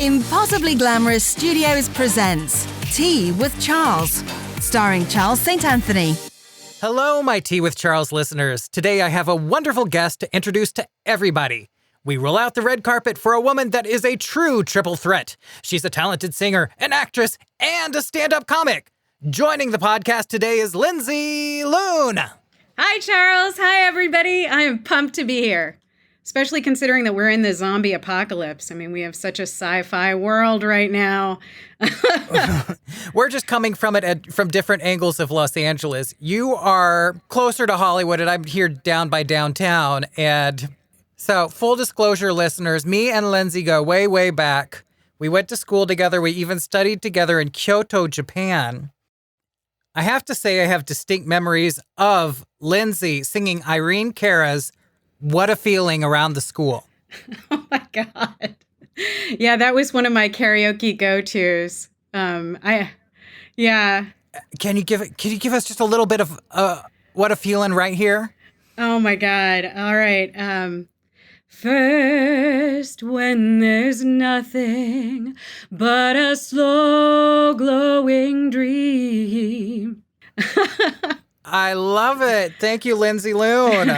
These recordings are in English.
Impossibly Glamorous Studios presents Tea with Charles, starring Charles St. Anthony. Hello, my Tea with Charles listeners. Today I have a wonderful guest to introduce to everybody. We roll out the red carpet for a woman that is a true triple threat. She's a talented singer, an actress, and a stand-up comic. Joining the podcast today is Lindsey Loon. Hi, Charles. Hi, everybody. I am pumped to be here, especially considering that we're in the zombie apocalypse. I mean, we have such a sci-fi world right now. We're just coming from it from different angles of Los Angeles. You are closer to Hollywood, and I'm here down by downtown. And so, full disclosure, listeners, me and Lindsey go way, way back. We went to school together. We even studied together in Kyoto, Japan. I have to say I have distinct memories of Lindsey singing Irene Cara's "What a Feeling" around the school. Oh, my God. Yeah, that was one of my karaoke go-tos. Yeah. Can you give us just a little bit of "What a Feeling" right here? Oh, my God. All right. First, when there's nothing but a slow glowing dream. I love it. Thank you, Lindsey Loon,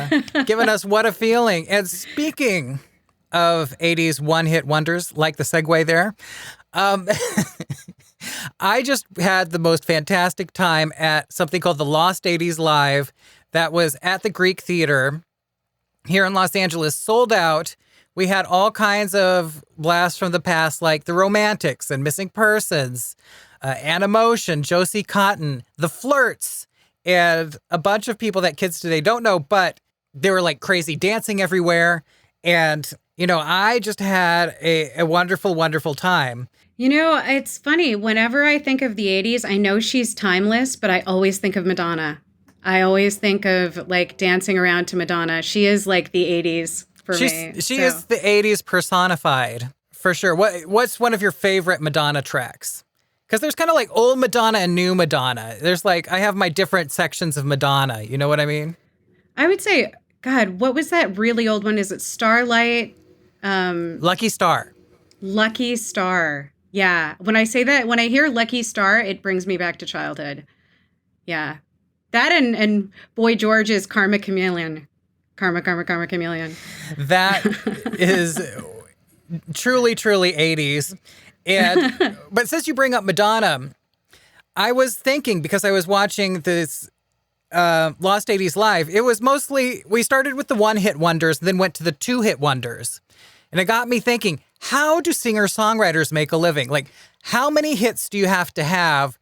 giving us "What a Feeling." And speaking of 80s one-hit wonders, like the segue there, I just had the most fantastic time at something called the Lost 80s Live that was at the Greek Theater here in Los Angeles, sold out. We had all kinds of blasts from the past, like The Romantics and Missing Persons, Animotion, Josie Cotton, The Flirts, and a bunch of people that kids today don't know, but they were like crazy dancing everywhere. And, you know, I just had a wonderful, wonderful time. You know, it's funny. Whenever I think of the 80s, I know she's timeless, but I always think of Madonna. I always think of like dancing around to Madonna. She is like the 80s for me. She is the 80s personified, for sure. What's one of your favorite Madonna tracks? Because there's kind of like old Madonna and new Madonna. There's like, I have my different sections of Madonna. You know what I mean? I would say, God, what was that really old one? Is it Starlight? Lucky Star. Lucky Star. Yeah. When I say that, when I hear Lucky Star, it brings me back to childhood. Yeah. That and Boy George's Karma Chameleon. Karma Chameleon. That is truly, truly 80s. And but since you bring up Madonna, I was thinking, because I was watching this Lost 80s Live, it was mostly, we started with the one-hit wonders, then went to the two-hit wonders. And it got me thinking, how do singer-songwriters make a living? Like, how many hits do you have to have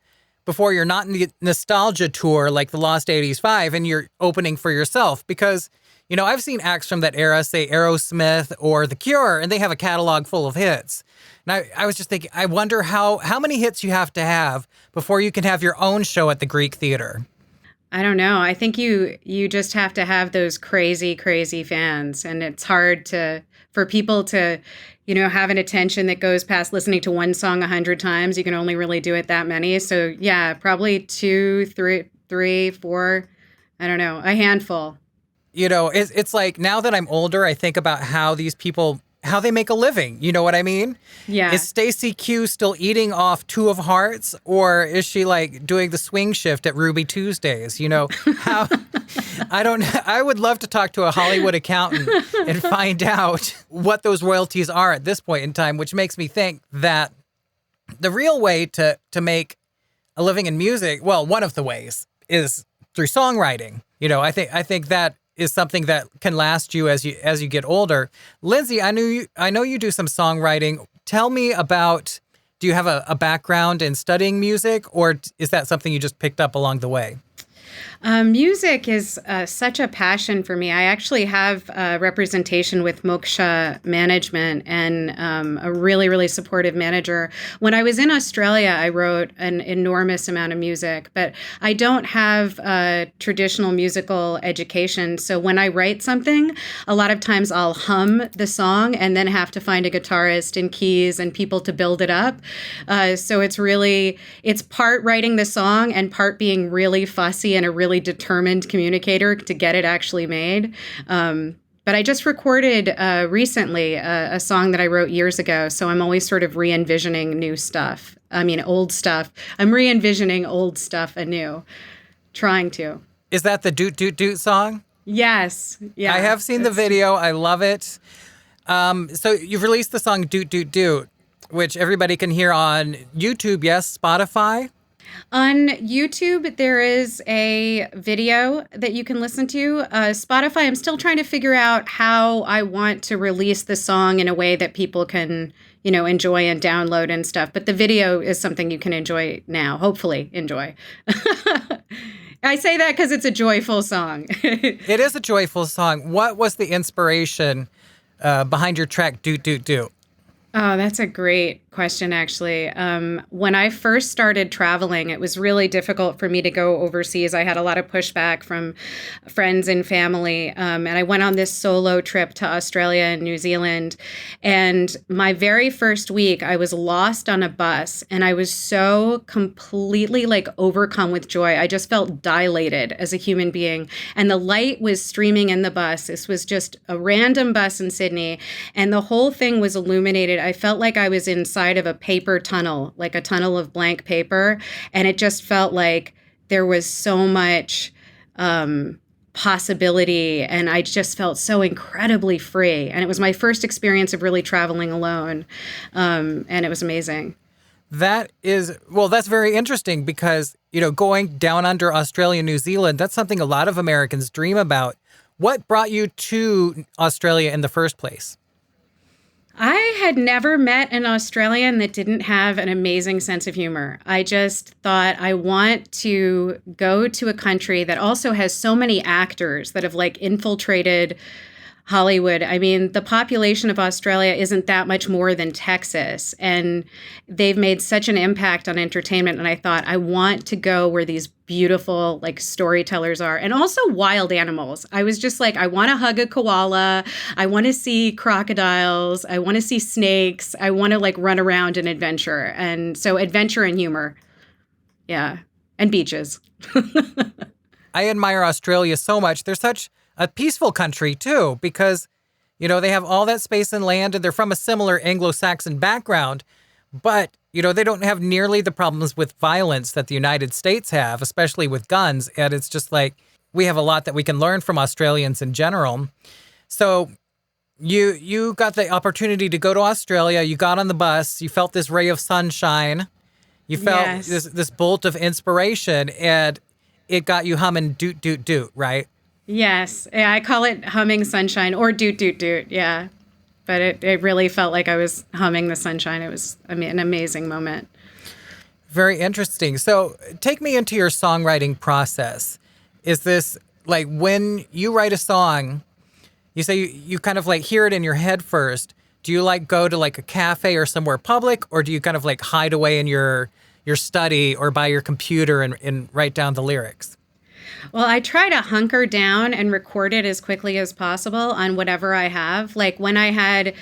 before you're not in the nostalgia tour like the Lost 80s 5 and you're opening for yourself? Because, you know, I've seen acts from that era, say Aerosmith or The Cure, and they have a catalog full of hits. And I was just thinking, I wonder how many hits you have to have before you can have your own show at the Greek Theater. I don't know. I think you just have to have those crazy, crazy fans. And it's hard for people to, you know, have an attention that goes past listening to one song 100 times. You can only really do it that many. So yeah, probably 2, 3, 4, I don't know, a handful. You know, it's like, now that I'm older, I think about how these people, how they make a living. You know what I mean? Yeah. Is Stacey Q still eating off Two of Hearts, or is she like doing the swing shift at Ruby Tuesdays? You know, how, I would love to talk to a Hollywood accountant and find out what those royalties are at this point in time, which makes me think that the real way to make a living in music, well, one of the ways is through songwriting. You know, I think that is something that can last you as you get older. Lindsey, I know you do some songwriting. Tell me about, do you have a background in studying music, or is that something you just picked up along the way? Music is such a passion for me. I actually have representation with Moksha Management and a really, really supportive manager. When I was in Australia, I wrote an enormous amount of music, but I don't have a traditional musical education. So when I write something, a lot of times I'll hum the song and then have to find a guitarist and keys and people to build it up. So it's part writing the song and part being really fussy and a really determined communicator to get it actually made. But I just recorded recently a song that I wrote years ago. So I'm always sort of re-envisioning new stuff. I mean, old stuff. I'm re-envisioning old stuff anew, trying to. Is that the Doot Doot Doot song? Yes. Yeah. I have seen the video. I love it. So you've released the song Doot Doot Doot, which everybody can hear on YouTube, yes, Spotify? On YouTube, there is a video that you can listen to. Spotify, I'm still trying to figure out how I want to release the song in a way that people can, enjoy and download and stuff. But the video is something you can enjoy now, hopefully enjoy. I say that because it's a joyful song. It is a joyful song. What was the inspiration behind your track Doot Doot Doot? Oh, that's a great question, actually. When I first started traveling, it was really difficult for me to go overseas. I had a lot of pushback from friends and family. And I went on this solo trip to Australia and New Zealand. And my very first week, I was lost on a bus. And I was so completely overcome with joy. I just felt dilated as a human being. And the light was streaming in the bus. This was just a random bus in Sydney. And the whole thing was illuminated. I felt like I was inside of a paper tunnel, like a tunnel of blank paper. And it just felt like there was so much possibility. And I just felt so incredibly free. And it was my first experience of really traveling alone. And it was amazing. That's very interesting because, going down under Australia, New Zealand, that's something a lot of Americans dream about. What brought you to Australia in the first place? I had never met an Australian that didn't have an amazing sense of humor. I just thought I want to go to a country that also has so many actors that have infiltrated Hollywood. I mean, the population of Australia isn't that much more than Texas, and they've made such an impact on entertainment. And I thought, I want to go where these beautiful storytellers are, and also wild animals. I was just I want to hug a koala. I want to see crocodiles. I want to see snakes. I want to run around and adventure. And so adventure and humor. Yeah. And beaches. I admire Australia so much. They're such a peaceful country too, because, they have all that space and land and they're from a similar Anglo-Saxon background, but, they don't have nearly the problems with violence that the United States have, especially with guns. And it's just we have a lot that we can learn from Australians in general. So you got the opportunity to go to Australia. You got on the bus. You felt this ray of sunshine. You felt this bolt of inspiration, and it got you humming Doot Doot Doot, right? Yes. Yeah, I call it humming sunshine or doot, doot, doot. Yeah. But it really felt like I was humming the sunshine. It was an amazing moment. Very interesting. So take me into your songwriting process. Is this when you write a song, you say you kind of hear it in your head first. Do you go to a cafe or somewhere public, or do you kind of hide away in your study or by your computer and write down the lyrics? Well, I try to hunker down and record it as quickly as possible on whatever I have. When I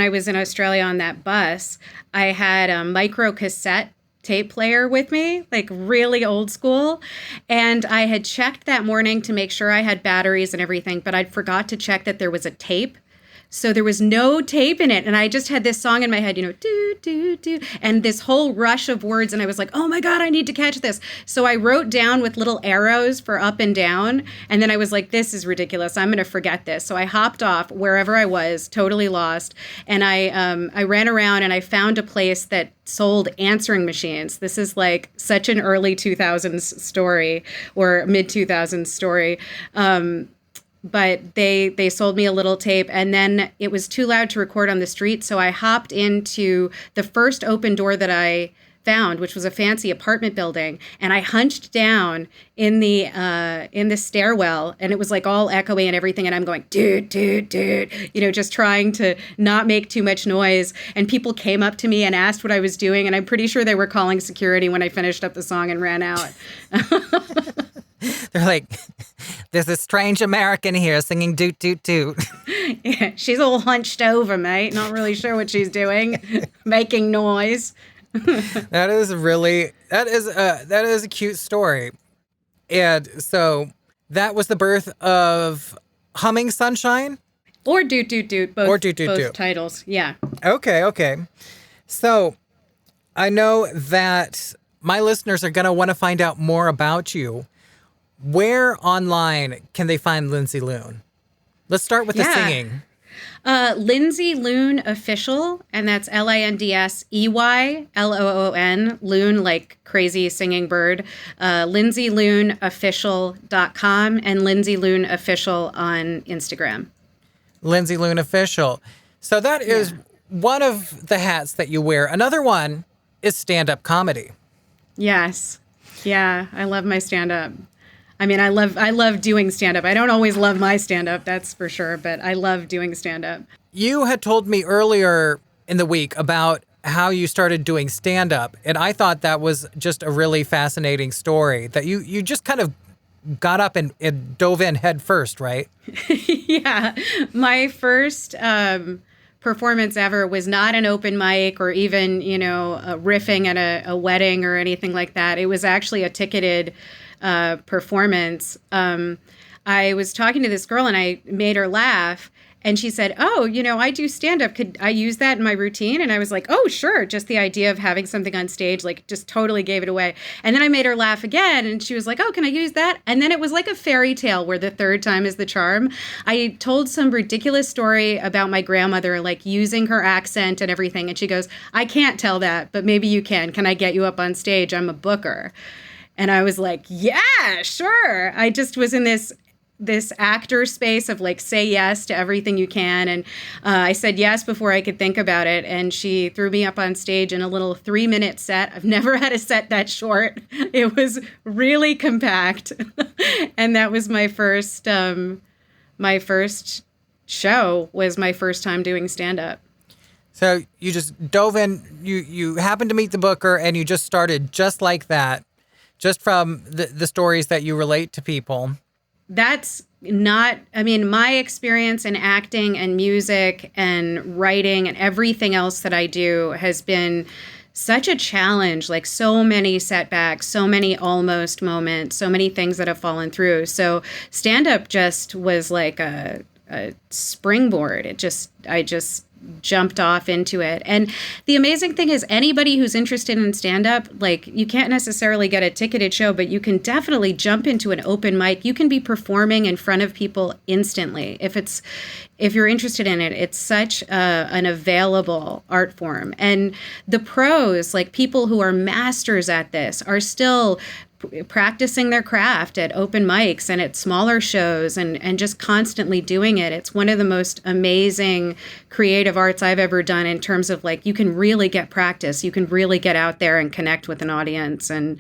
was in Australia on that bus, I had a micro cassette tape player with me, really old school. And I had checked that morning to make sure I had batteries and everything, but I'd forgot to check that there was a tape. So there was no tape in it. And I just had this song in my head, do, do, do, and this whole rush of words. And I was like, oh my God, I need to catch this. So I wrote down with little arrows for up and down. And then I was like, this is ridiculous. I'm going to forget this. So I hopped off wherever I was, totally lost. And I ran around and I found a place that sold answering machines. This is such an early 2000s story or mid 2000s story. But they sold me a little tape, and then it was too loud to record on the street. So I hopped into the first open door that I found, which was a fancy apartment building. And I hunched down in the stairwell, and it was all echoey and everything. And I'm going, dude, dude, dude, just trying to not make too much noise. And people came up to me and asked what I was doing. And I'm pretty sure they were calling security when I finished up the song and ran out. They're like, there's a strange American here singing doot, doot, doot. Yeah, she's all hunched over, mate. Not really sure what she's doing. Making noise. That is a cute story. And so that was the birth of Humming Sunshine? Or Doot Doot Doot. Both, Or Doot Doot both Doot. titles. Yeah. Okay. So I know that my listeners are going to want to find out more about you. Where online can they find Lindsey Loon? Let's start with the singing. Lindsey Loon Official, and that's LindseyLoon, Loon like crazy singing bird. LindseyLoonOfficial.com and Lindsey Loon Official on Instagram. Lindsey Loon Official. So that is one of the hats that you wear. Another one is stand-up comedy. Yes. Yeah, I love my stand-up. I mean, I love doing stand-up. I don't always love my stand-up, that's for sure, but I love doing stand-up. You had told me earlier in the week about how you started doing stand-up, and I thought that was just a really fascinating story, that you just kind of got up and dove in head first, right? Yeah. My first performance ever was not an open mic or even, riffing at a wedding or anything like that. It was actually a ticketed performance. I was talking to this girl and I made her laugh. And she said, "Oh, I do stand-up. Could I use that in my routine?" And I was like, "Oh, sure." Just the idea of having something on stage, like, just totally gave it away. And then I made her laugh again. And she was like, "Oh, can I use that?" And then it was like a fairy tale where the third time is the charm. I told some ridiculous story about my grandmother, like, using her accent and everything. And she goes, "I can't tell that, but maybe you can. Can I get you up on stage? I'm a booker." And I was like, "Yeah, sure." I just was in this actor space of like, say yes to everything you can. And I said yes before I could think about it. And she threw me up on stage in a little 3-minute set. I've never had a set that short. It was really compact. And that was my first show, was my first time doing stand-up. So you just dove in, you happened to meet the booker and you just started just like that, just from the stories that you relate to people. That's not, my experience in acting and music and writing and everything else that I do has been such a challenge, like so many setbacks, so many almost moments, so many things that have fallen through. So stand-up just was like a springboard. I just jumped off into it. And the amazing thing is, anybody who's interested in stand-up, like, you can't necessarily get a ticketed show, but you can definitely jump into an open mic. You can be performing in front of people instantly. If you're interested in it, it's such an available art form. And the pros, like people who are masters at this, are still practicing their craft at open mics and at smaller shows and just constantly doing it. It's one of the most amazing creative arts I've ever done, in terms of like, you can really get practice. You can really get out there and connect with an audience and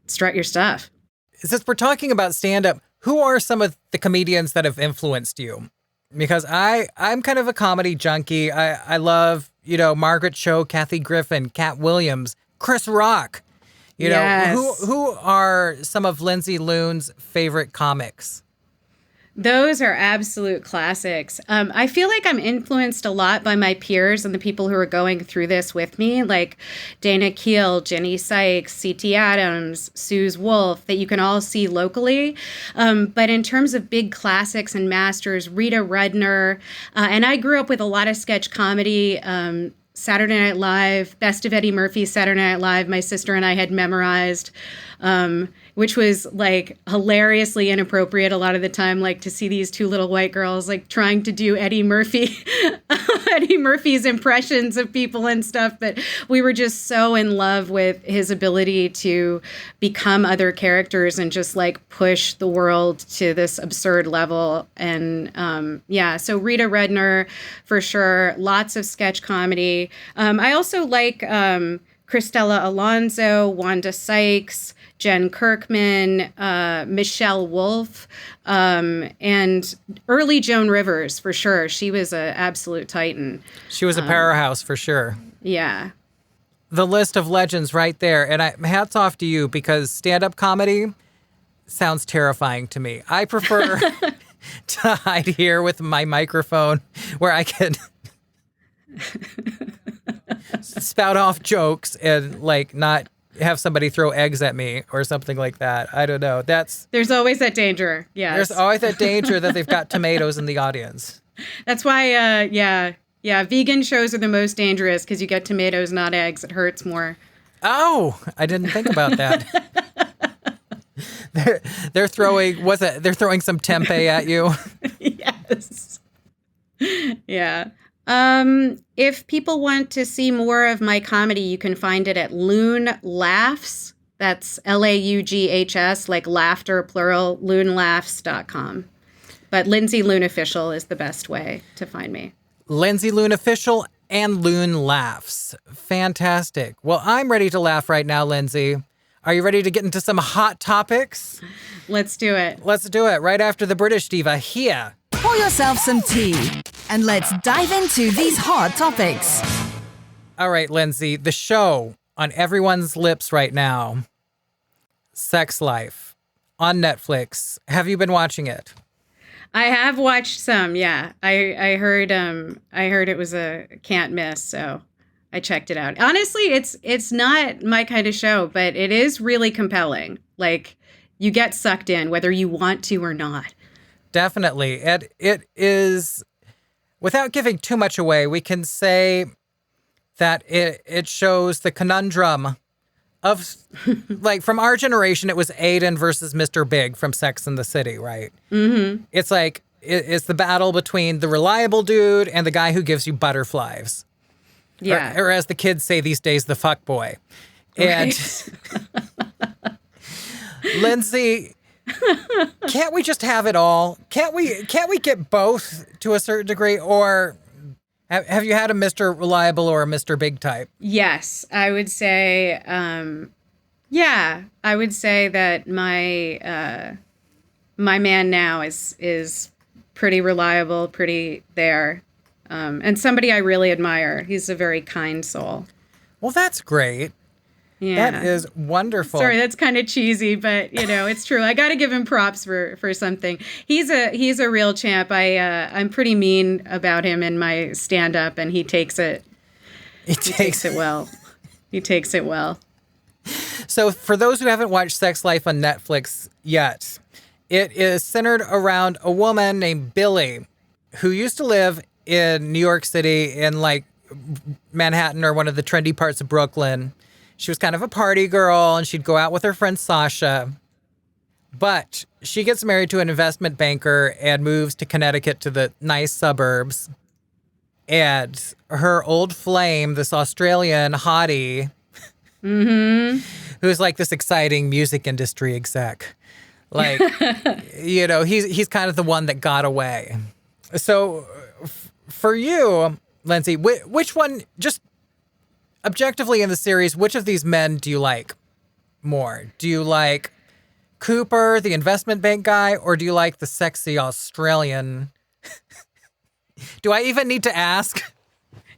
strut your stuff. Since we're talking about stand-up, who are some of the comedians that have influenced you? Because I'm kind of a comedy junkie. I love, Margaret Cho, Kathy Griffin, Cat Williams, Chris Rock. Yes. Who are some of Lindsey Loon's favorite comics? Those are absolute classics. I feel like I'm influenced a lot by my peers and the people who are going through this with me, like Dana Keel, Jenny Sykes, C.T. Adams, Suze Wolf, that you can all see locally. But in terms of big classics and masters, Rita Rudner, and I grew up with a lot of sketch comedy. Saturday Night Live, Best of Eddie Murphy's Saturday Night Live, my sister and I had memorized, which was like hilariously inappropriate a lot of the time, like to see these two little white girls like trying to do Eddie Murphy's impressions of people and stuff. But we were just so in love with his ability to become other characters and just like push the world to this absurd level. And so Rita Rudner for sure, lots of sketch comedy. I also like Cristela Alonso, Wanda Sykes, Jen Kirkman, Michelle Wolf, and early Joan Rivers, for sure. She was an absolute titan. She was a powerhouse, for sure. Yeah. The list of legends right there. And hats off to you, because stand-up comedy sounds terrifying to me. I prefer to hide here with my microphone where I can spout off jokes and like not have somebody throw eggs at me or something like that. I don't know. There's always that danger. Yes. There's always that danger that they've got tomatoes in the audience. That's why, vegan shows are the most dangerous because you get tomatoes, not eggs. It hurts more. Oh, I didn't think about that. They're throwing some tempeh at you. Yes. Yeah. If people want to see more of my comedy, you can find it at Loon Laughs. That's Laughs, like laughter, plural, loonlaughs.com. But Lindsey Loon Official is the best way to find me. Lindsey Loon Official and Loon Laughs. Fantastic. Well, I'm ready to laugh right now, Lindsey. Are you ready to get into some hot topics? Let's do it. Let's do it right after the British diva here. Pour yourself some tea and let's dive into these hot topics. All right, Lindsey, the show on everyone's lips right now, Sex Life, on Netflix. Have you been watching it? I have watched some, yeah. I heard it was a can't miss, so I checked it out. Honestly, it's not my kind of show, but it is really compelling. Like, you get sucked in whether you want to or not. Definitely. And it is, without giving too much away, we can say that it shows the conundrum of, like, from our generation, it was Aiden versus Mr. Big from Sex and the City, right? Mm-hmm. It's like, it's the battle between the reliable dude and the guy who gives you butterflies. Yeah. Or as the kids say these days, the fuck boy. And Lindsey, can't we just have it all? Can't we get both to a certain degree? Or have you had a Mr. Reliable or a Mr. Big type? Yes, I would say, I would say that my man now is pretty reliable, pretty there. And somebody I really admire. He's a very kind soul. Well, that's great. Yeah. That is wonderful. Sorry, that's kind of cheesy, but it's true. I got to give him props for something. He's a real champ. I'm pretty mean about him in my stand up, and he takes it. He takes it well. He takes it well. So for those who haven't watched Sex Life on Netflix yet, it is centered around a woman named Billy who used to live in New York City in like Manhattan or one of the trendy parts of Brooklyn. She was kind of a party girl and she'd go out with her friend Sasha. But she gets married to an investment banker and moves to Connecticut to the nice suburbs. And her old flame, this Australian hottie, who's like this exciting music industry exec, like, he's kind of the one that got away. So for you, Lindsey, which one, just objectively in the series, which of these men do you like more? Do you like Cooper, the investment bank guy, or do you like the sexy Australian? Do I even need to ask?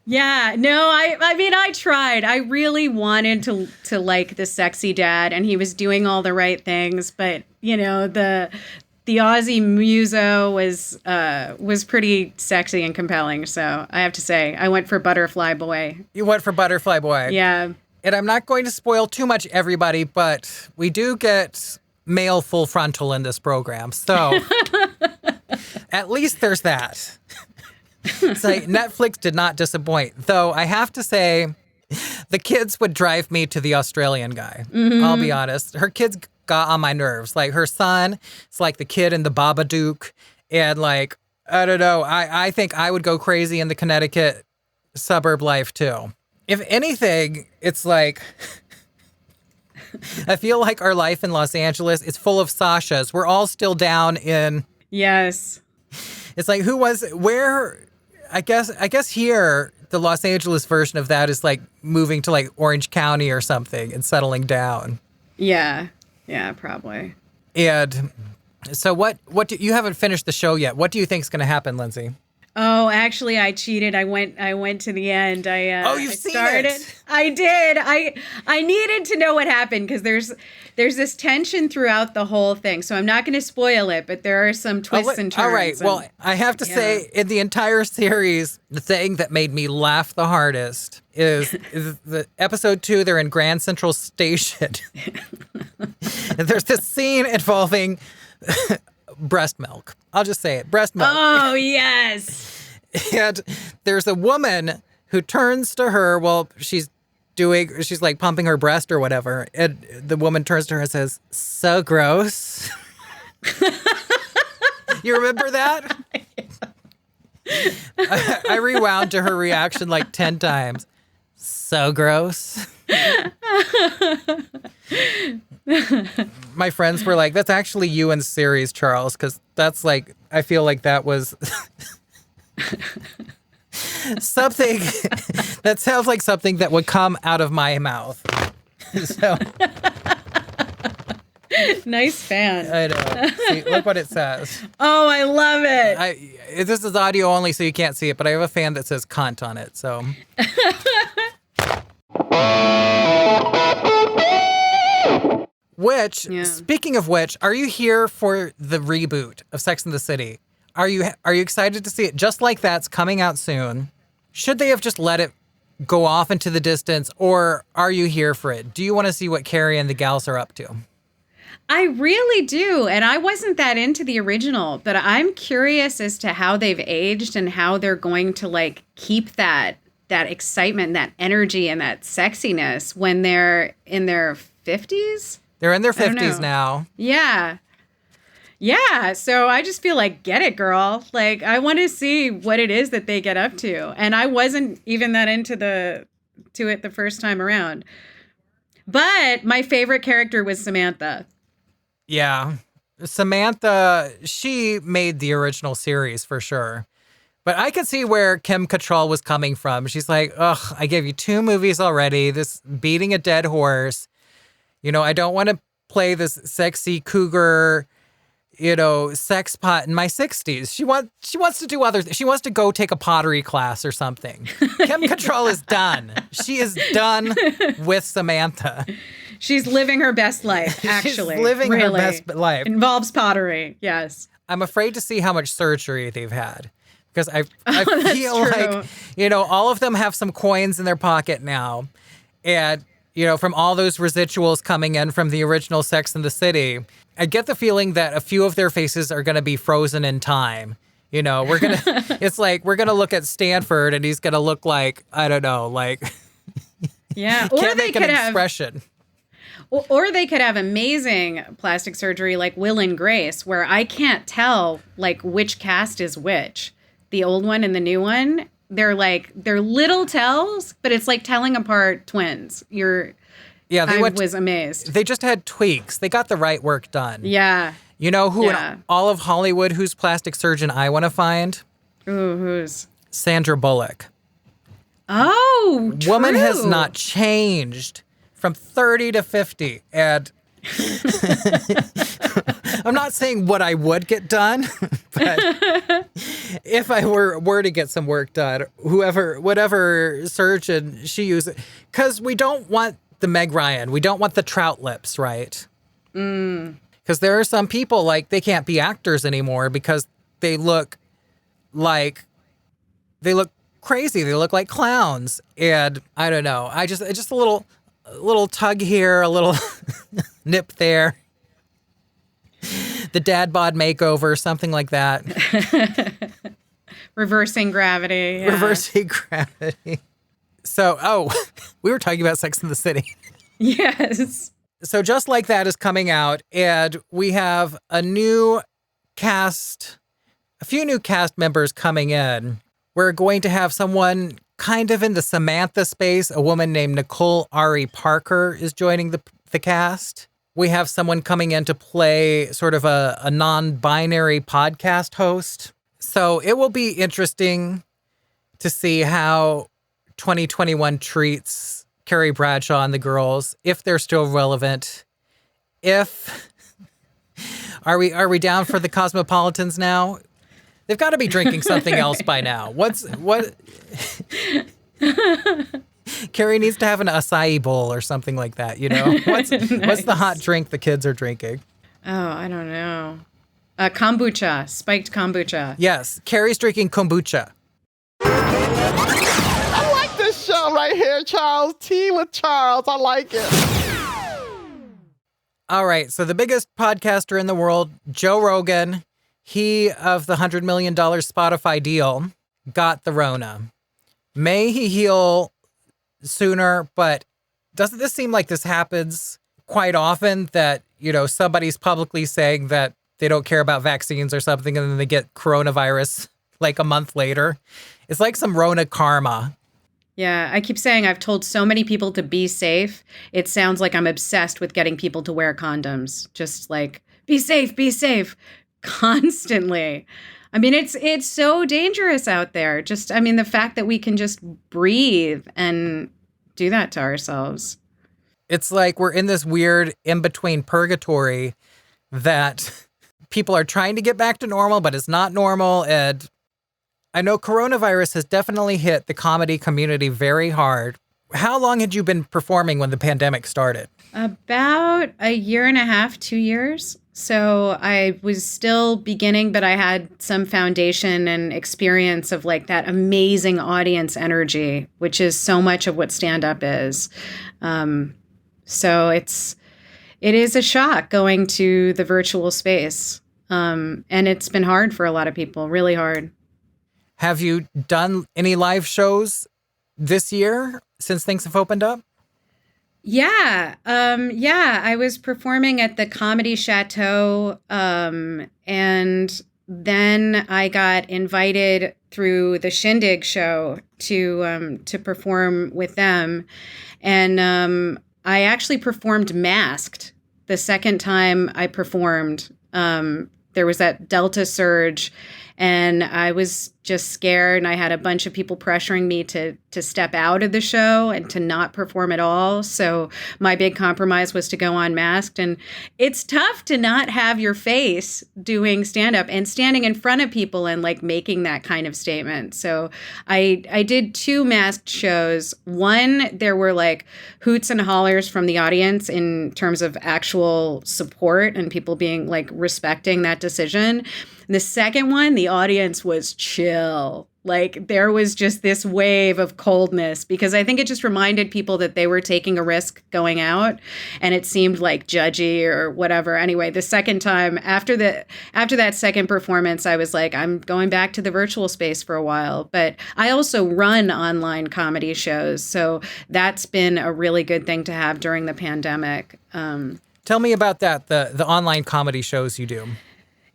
Yeah, no, I mean, I tried. I really wanted to like the sexy dad, and he was doing all the right things, but the Aussie muso was pretty sexy and compelling. So I have to say, I went for Butterfly Boy. You went for Butterfly Boy. Yeah. And I'm not going to spoil too much, everybody, but we do get male full frontal in this program. So at least there's that. So Netflix did not disappoint. Though I have to say, the kids would drive me to the Australian guy. Mm-hmm. I'll be honest. Her kids got on my nerves. Like her son, it's like the kid in the Babadook. And like, I don't know. I think I would go crazy in the Connecticut suburb life too. If anything, it's like, I feel like our life in Los Angeles is full of Sashas. We're all still down in. Yes. It's like, I guess here, the Los Angeles version of that is like moving to like Orange County or something and settling down. Yeah. Yeah, probably. And so you haven't finished the show yet. What do you think is going to happen, Lindsey? Oh, actually, I cheated. I went to the end. You've seen it. I did. I needed to know what happened because there's this tension throughout the whole thing. So I'm not going to spoil it, but there are some twists and turns. All right. Well, I have to say, in the entire series, the thing that made me laugh the hardest is the episode 2. They're in Grand Central Station. And there's this scene involving breast milk. I'll just say it. Breast milk. Oh, yes. And there's a woman who turns to her while she's like pumping her breast or whatever. And the woman turns to her and says, "So gross." You remember that? I rewound to her reaction like 10 times. "So gross." My friends were like, "That's actually you in series, Charles," because that's like, I feel like that was something that sounds like something that would come out of my mouth. So nice fan. I know. See, look what it says. Oh, I love it. This is audio only, so you can't see it, but I have a fan that says "cunt" on it. So. Speaking of which, are you here for the reboot of Sex and the City? Are you excited to see it? Just Like That's coming out soon. Should they have just let it go off into the distance, or are you here for it? Do you want to see what Carrie and the gals are up to? I really do. And I wasn't that into the original, but I'm curious as to how they've aged and how they're going to like keep that excitement, that energy, and that sexiness when they're in their 50s. They're in their 50s now. Yeah. Yeah. So I just feel like, get it, girl. Like, I want to see what it is that they get up to. And I wasn't even that into it the first time around. But my favorite character was Samantha. Yeah. Samantha, she made the original series for sure. But I can see where Kim Cattrall was coming from. She's like, ugh, I gave you 2 movies already. This beating a dead horse. You know, I don't want to play this sexy cougar, sex pot in my 60s. She wants to do other things. She wants to go take a pottery class or something. Kim Cattrall is done. She is done with Samantha. She's living her best life, actually. She's living her best life. Involves pottery, yes. I'm afraid to see how much surgery they've had. Because I feel true. like, all of them have some coins in their pocket now. And from all those residuals coming in from the original Sex and the City, I get the feeling that a few of their faces are going to be frozen in time. It's like, we're going to look at Stanford and he's going to look like, I don't know, like, yeah, or can't make an expression. Or they could have amazing plastic surgery like Will and Grace, where I can't tell like which cast is which, the old one and the new one. They're little tells, but it's like telling apart twins. I was amazed. They just had tweaks. They got the right work done. Yeah. You know who in all of Hollywood whose plastic surgeon I want to find? Ooh, who's? Sandra Bullock. Oh, true. Woman has not changed from 30 to 50. And I'm not saying what I would get done, but if I were to get some work done, whatever surgeon she uses, because we don't want the Meg Ryan, we don't want the trout lips, right? Because there are some people, like, they can't be actors anymore because they look crazy. They look like clowns. And I don't know. Just a little tug here, a little nip there. The dad bod makeover, something like that. Reversing gravity. Yeah. Reversing gravity. So, we were talking about Sex and the City. Yes. So Just Like That is coming out, and we have a few new cast members coming in. We're going to have someone kind of in the Samantha space. A woman named Nicole Ari Parker is joining the cast. We have someone coming in to play sort of a non-binary podcast host. So it will be interesting to see how 2021 treats Carrie Bradshaw and the girls, if they're still relevant. Are we down for the Cosmopolitans now? They've got to be drinking something else by now. What? Carrie needs to have an acai bowl or something like that, you know? What's the hot drink the kids are drinking? Oh, I don't know. Kombucha, spiked kombucha. Yes, Carrie's drinking kombucha. I like this show right here, Charles. Tea with Charles. I like it. All right, so the biggest podcaster in the world, Joe Rogan, he of the $100 million Spotify deal, got the Rona. May he heal sooner, but doesn't this seem like this happens quite often, that, you know, somebody's publicly saying that they don't care about vaccines or something, and then they get coronavirus like a month later? It's like some Rona karma. Yeah, I keep saying I've told so many people to be safe. It sounds like I'm obsessed with getting people to wear condoms. Just like, be safe, constantly. I mean, it's so dangerous out there. Just, I mean, the fact that we can just breathe and do that to ourselves. It's like we're in this weird in-between purgatory that people are trying to get back to normal, but it's not normal. And I know coronavirus has definitely hit the comedy community very hard. How long had you been performing when the pandemic started? About a year and a half, 2 years. So I was still beginning, but I had some foundation and experience of like that amazing audience energy, which is so much of what stand-up is. So it is a shock going to the virtual space. And it's been hard for a lot of people, really hard. Have you done any live shows this year since things have opened up? Yeah. I was performing at the Comedy Chateau. And then I got invited through the Shindig show to perform with them. And, I actually performed masked the second time I performed. There was that Delta surge, and I was just scared, and I had a bunch of people pressuring me to step out of the show and to not perform at all. So my big compromise was to go on masked. And it's tough to not have your face doing stand-up and standing in front of people and like making that kind of statement. So I did 2 masked shows. One, there were like hoots and hollers from the audience in terms of actual support and people being like respecting that decision. The second one, the audience was chill. Like there was just this wave of coldness because I think it just reminded people that they were taking a risk going out, and it seemed like judgy or whatever. Anyway, the second time after that second performance, I was like, I'm going back to the virtual space for a while. But I also run online comedy shows, so that's been a really good thing to have during the pandemic. Tell me about that, the online comedy shows you do.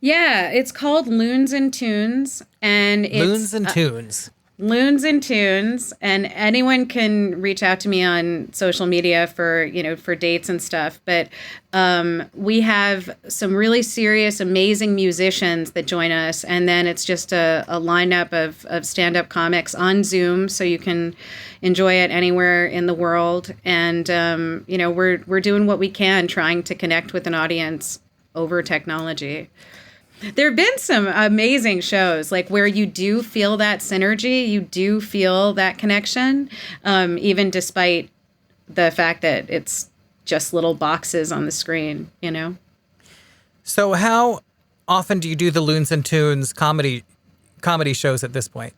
Yeah, it's called Loons and Tunes, and it's Loons and Tunes. Loons and Tunes, and anyone can reach out to me on social media for dates and stuff. But we have some really serious, amazing musicians that join us, and then it's just a lineup of stand-up comics on Zoom, so you can enjoy it anywhere in the world. And we're doing what we can, trying to connect with an audience over technology. There have been some amazing shows, like where you do feel that synergy, you do feel that connection, even despite the fact that it's just little boxes on the screen, you know? So how often do you do the Loons and Tunes comedy shows at this point?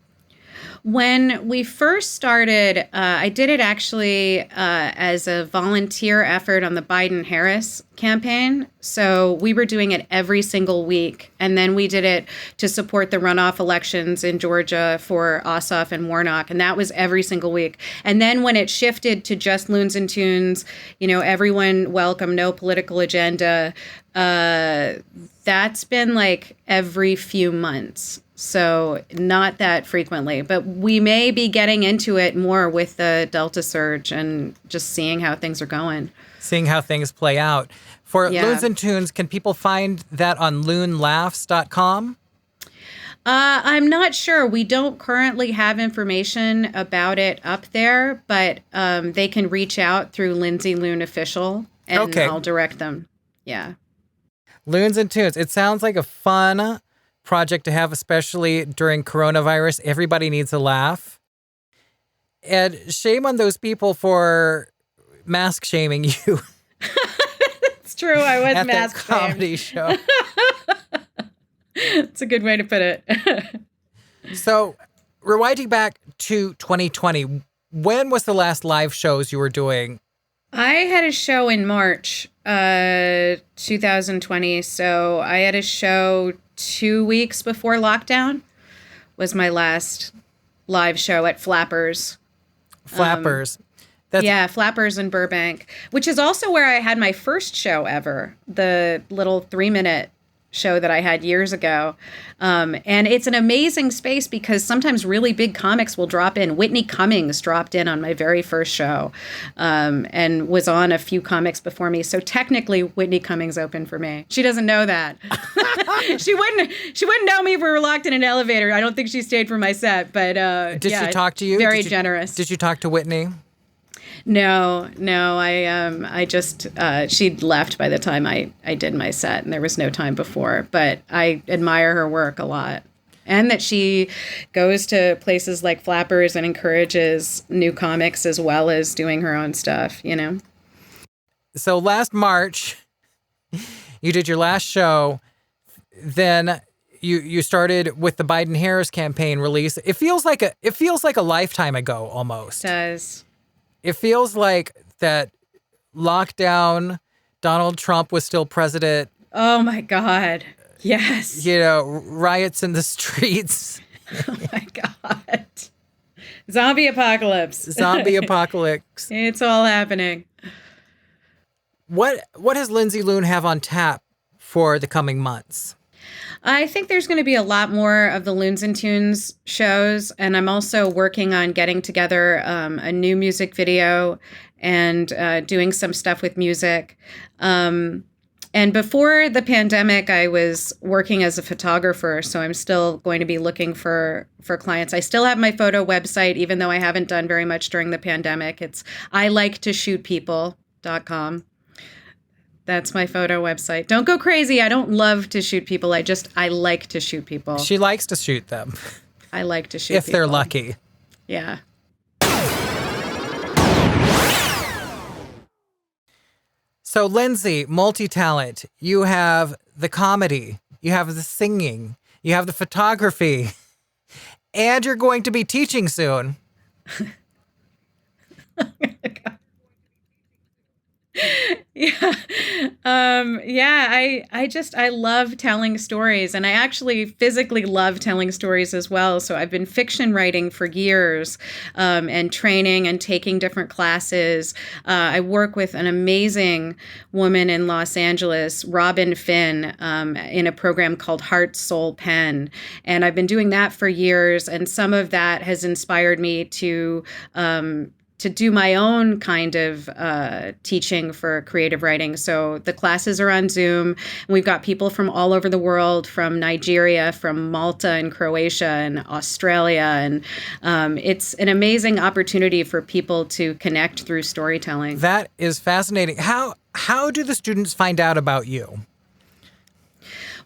When we first started, I did it actually as a volunteer effort on the Biden-Harris campaign. So we were doing it every single week. And then we did it to support the runoff elections in Georgia for Ossoff and Warnock. And that was every single week. And then when it shifted to just Loons and Tunes, everyone welcome, no political agenda, that's been like every few months. So not that frequently, but we may be getting into it more with the Delta surge and just seeing how things are going. Seeing how things play out. For Loons and Tunes, can people find that on loonlaughs.com? I'm not sure. We don't currently have information about it up there, but they can reach out through Lindsey Loon Official, and I'll direct them. Yeah. Loons and Tunes. It sounds like a fun project to have, especially during coronavirus. Everybody needs a laugh. And shame on those people for mask shaming you. It's true. I was at mask that comedy show. It's a good way to put it. So, rewinding back to 2020, when was the last live shows you were doing? I had a show in March 2020. So I had a show 2 weeks before lockdown was my last live show at Flappers. Flappers. Flappers in Burbank, which is also where I had my first show ever, the little 3-minute show that I had years ago. And it's an amazing space because sometimes really big comics will drop in. Whitney Cummings dropped in on my very first show and was on a few comics before me. So technically Whitney Cummings opened for me. She doesn't know that. She wouldn't know me if we were locked in an elevator. I don't think she stayed for my set, but did she talk to you? Very generous. Did you talk to Whitney? No, I just, she'd left by the time I did my set and there was no time before, but I admire her work a lot. And that she goes to places like Flappers and encourages new comics as well as doing her own stuff, you know? So last March, you did your last show, then you started with the Biden-Harris campaign release. It feels like a lifetime ago almost. It does. It feels like that lockdown, Donald Trump was still president. Oh my God. Yes. You know, riots in the streets. Oh my God. Zombie apocalypse. Zombie apocalypse. It's all happening. What does Lindsey Loon have on tap for the coming months? I think there's going to be a lot more of the Loons and Tunes shows, and I'm also working on getting together a new music video and doing some stuff with music. And before the pandemic, I was working as a photographer, so I'm still going to be looking for clients. I still have my photo website, even though I haven't done very much during the pandemic. It's iliketoshootpeople.com. That's my photo website. Don't go crazy. I don't love to shoot people. I like to shoot people. She likes to shoot them. I like to shoot if people. They're lucky. Yeah. So, Lindsey, multi-talent. You have the comedy. You have the singing. You have the photography. And you're going to be teaching soon. Yeah. I love telling stories, and I actually physically love telling stories as well. So I've been fiction writing for years, and training and taking different classes. I work with an amazing woman in Los Angeles, Robin Finn, in a program called Heart, Soul, Pen. And I've been doing that for years. And some of that has inspired me to do my own kind of teaching for creative writing. So the classes are on Zoom. And we've got people from all over the world, from Nigeria, from Malta and Croatia and Australia. And it's an amazing opportunity for people to connect through storytelling. That is fascinating. How do the students find out about you?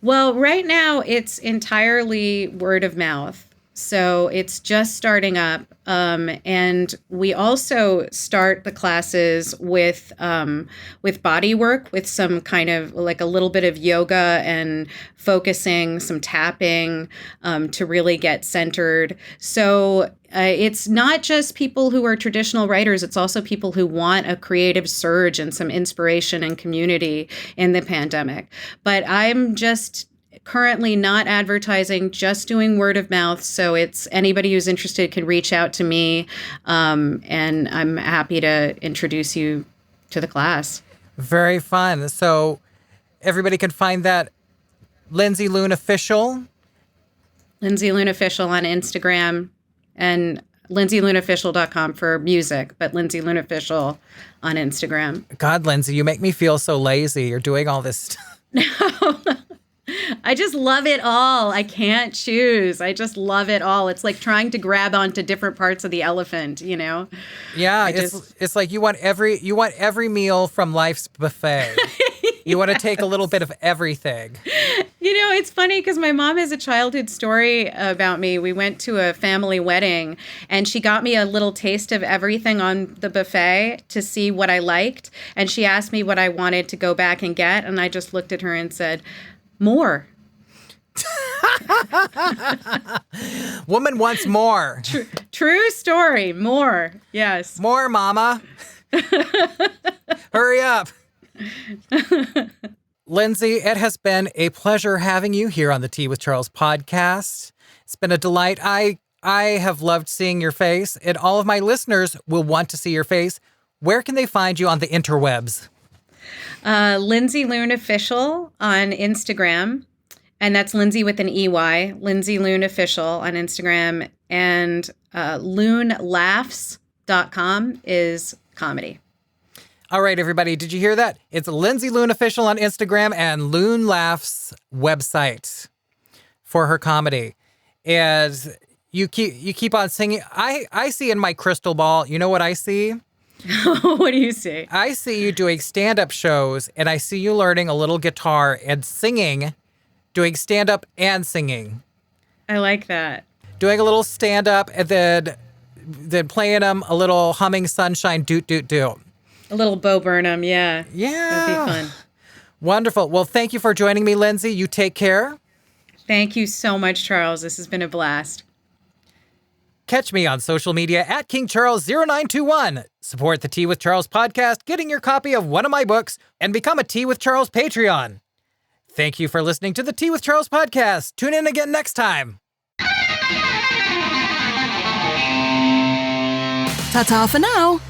Well, right now it's entirely word of mouth. So it's just starting up. And we also start the classes with body work, with some kind of like a little bit of yoga and focusing, some tapping to really get centered. So it's not just people who are traditional writers. It's also people who want a creative surge and some inspiration and community in the pandemic. But I'm just currently not advertising, just doing word of mouth. So it's anybody who's interested can reach out to me, and I'm happy to introduce you to the class. Very fun. So everybody can find that Lindsey Loon Official. Lindsey Loon Official on Instagram, and lindseyloonofficial.com for music, but Lindsey Loon Official on Instagram. God, Lindsey, you make me feel so lazy. You're doing all this stuff. No. I just love it all. I can't choose. I just love it all. It's like trying to grab onto different parts of the elephant, you know? Yeah, it's like you want every meal from life's buffet. You want to take a little bit of everything. You know, It's funny because my mom has a childhood story about me. We went to a family wedding and she got me a little taste of everything on the buffet to see what I liked. And she asked me what I wanted to go back and get. And I just looked at her and said, more. Woman wants more. True story. More. Yes. More, mama. Hurry up. Lindsey, it has been a pleasure having you here on the Tea with Charles podcast. It's been a delight. I have loved seeing your face, and all of my listeners will want to see your face. Where can they find you on the interwebs? Lindsey Loon Official on Instagram. And that's Lindsey with an EY, Lindsey Loon Official on Instagram. And loonlaughs.com is comedy. All right, everybody, did you hear that? It's Lindsey Loon Official on Instagram and Loon Laughs website for her comedy. And you keep on singing. I see in my crystal ball, you know what I see? What do you see? I see you doing stand-up shows, and I see you learning a little guitar and singing, doing stand-up and singing. I like that. Doing a little stand-up and then playing them a little humming Sunshine doot doot doot. A little Bo Burnham, yeah. Yeah. That'd be fun. Wonderful. Well, thank you for joining me, Lindsey. You take care. Thank you so much, Charles. This has been a blast. Catch me on social media at KingCharles0921. Support the Tea with Charles podcast, getting your copy of one of my books, and become a Tea with Charles Patreon. Thank you for listening to the Tea with Charles podcast. Tune in again next time. Ta-ta for now.